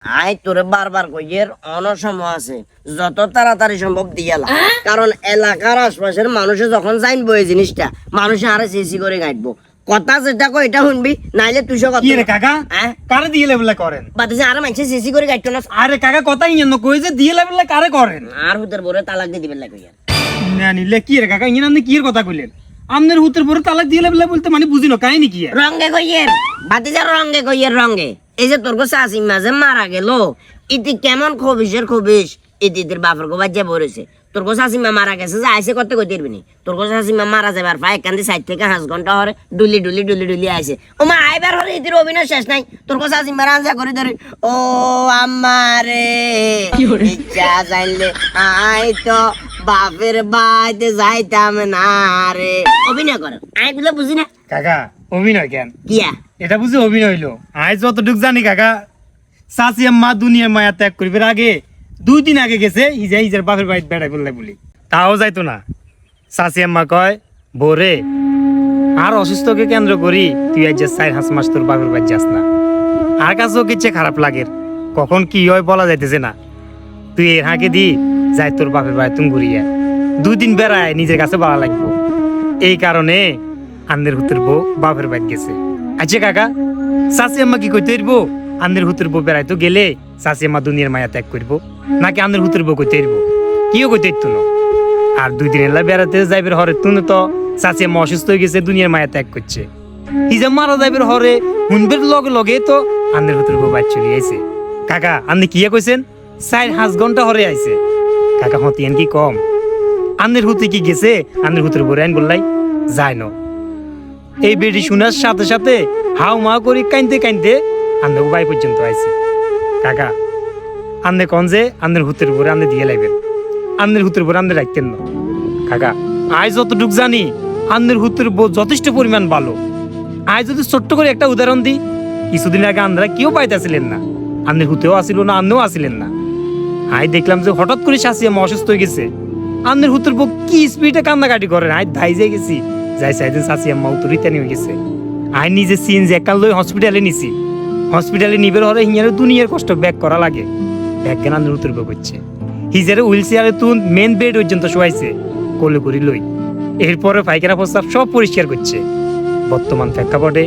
I তোরে বারবার কইয়ের অনসময় আছে, যত তাড়াতাড়ি সম্ভব দিয়ালা, কারণ এলাকার আশপাশের মানুষে যখন জানবো এই জিনিসটা, মানুষে আরে সিসি করে গাইবো। কথা যেটা কই এটা শুনবি, নাইলে তুই সব কি রে কাকা কারে দিয়ে লেবেলা করেন? বাতাসে আরে মাইছে সিসি করে গাইতো না। আরে কাকা কথাই ইয়ে কই যে দিয়ে লেবেলা কারে করেন? আর হুতের বরে তালাক দিয়ে দিবেন লাগে ইয়ার। না নিলে কি রে কাকা ইয়ে আপনি কি এর কথা কইলেন? আমনের হুতের পরে তালাক দিয়ে লেবেলা বলতে মানে বুঝিনো কাহিনী কি? রঙ্গে কইয়ের বাতিজার রঙ্গে কইয়ের রঙ্গে। এই যে তোর কাছে আসিম মাঝে মারা গেল, ইতি কেমন খবিসের খবিস ইতিদের বাপের গোবার যে বলেছে। তোর কাছে আসিমা মারা গেছে যে আইসে করতে কই দিবি নি। তোর কাছে আসিমা মারা যাবার পায় কান্দি 4 থেকে 5 ঘন্টা হরে ডুলি ডুলি ডুলি ডুলি আইছে। ও মা আইবার হরে ইতির অভিনয় শেষ নাই। তোর কাছে আসিমা রাঞ্জা করে ধরে ও আমারে ইচ্ছা জানলে আই তো বাপের বাইতে যাইতাম না রে। অভিনয় করে আই গুলো বুঝি না কাকা অভিনয় কেন? কিয়া এটা বুঝি অভিনয় হইলো? আজ যতটুক জানি কাকা, চাচি আম্মা দুনিয়ার মায়া ত্যাগ করিবার আগে 2 দিন আগে গেছে হিজার বাপের বাড়িতে বেড়াই বললে বলি, তাও যাইতো না। চাচি আম্মা কয় বোরে আর অসুস্থকে কেন্দ্র করি তুই আজ 4-5 মাস তোর বাপের বাড়ি যাস না। আর কাছেও কিচ্ছে খারাপ লাগে, কখন কি হয় বলা যাইতেছে না। তুই এর হাঁকে দি যাই তোর বাপের বাড়ি তুমি ঘুরিয়া 2 দিন বেড়ায় নিজের কাছে ভালো লাগবো। এই কারণে আন্দের হুতের বউ বাপের বাড়ি গেছে। আচ্ছা কাকা, চাচি আম্মা কি কইতে হইব? আন্দের হুতের বউ বেড়াইতো গেলে চাচি আম্মা দুনিয়ার মায়া ত্যাগ করবো, নাকি আন্দের হুতের বউ কইতে হইব? কিও কইতে হইতো না। আর 2 দিন এলা বেড়াতে যাইবের হরে তুমি তো চাচি আম্মা অসুস্থ হয়ে গেছে দুনিয়ার মায়া ত্যাগ করছে। হিজা মারা যাইবের হরে হুনবের লগে লগে তো আন্দের হুতের বউ বাইর চলে আইছে। কাকা আপনি কিয়া কইছেন 4-5 ঘন্টা হরে আইছে? কাকা হতিয়ান কি কম? আন্দের হুতে কি গেছে আন্দের হুতের বউ আইন বললাই যায় না। এই বেটি শোনার সাথে সাথে হাউ মা করি কাইনতে কাইনতে আন্দের বাই পর্যন্ত আইছে। কাকা আন্দের কন যে আন্দের হুতের উপরে আন্দের দিয়ে লাইবেন, আন্দের হুতের উপরে আন্দের রাখতেন না। কাকা আজ যতটুক জানি আন্দের হুতের বউ যথেষ্ট পরিমাণ ভালো। আজ যদি ছোট্ট করে একটা উদাহরণ দিই, কিছুদিন আগে আন্দ্রা কেউ পাইতেছিলেন না, আন্দের হুতেও আসিল না, আন্দেও আসিলেন না। আজ দেখলাম যে হঠাৎ করে শাসি আমার অসুস্থ হয়ে গেছে, আন্দের হুতের বউ কি স্পিডে কান্নাকাটি করেন। আজ ধাই যাই গেছি, যাই সাইদিন চাচি আম্মা উত্তরিতে নিয়ে গেছে। আই নিজে সিন যে একাল লই হসপিটালে নিছি, হসপিটালে নিবের হরে হিয়ারে দুনিয়ার কষ্ট ব্যাক করা লাগে। ব্যাক জ্ঞান আন্দের উত্তর করছে, হিজারে হুইল চেয়ারে তুন মেন বেড পর্যন্ত শোয়াইছে কোলে করি লই। এরপরে পায়খানা প্রস্তাব সব পরিষ্কার করছে। বর্তমান প্রেক্ষাপটে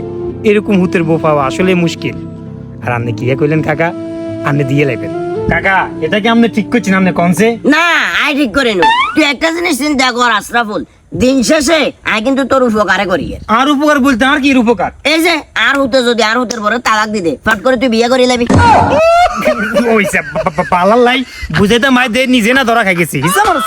এরকম হুতের বউ পাওয়া আসলে মুশকিল। আর আপনি কি কইলেন কাকা, আপনি দিয়ে লাইবেন। কাকা এটা কি আপনি ঠিক করছেন? আপনি কনসে না আই ঠিক করে নো। তুই একটা জিনিস চিন্তা কর আশরাফুল, দিন শেষে আই কিন্তু তোর উপকারে করি। আর উপকার বলতে আর কি উপকার? এই যে আর হতে যদি আর হুতের পরে তালাক দিতে ফট করে তুই বিয়ে করে লাবি। ওইসা পালার লাই বুঝাইতে মাই দে নিজে না ধরা খাই গেছি হিসাব আর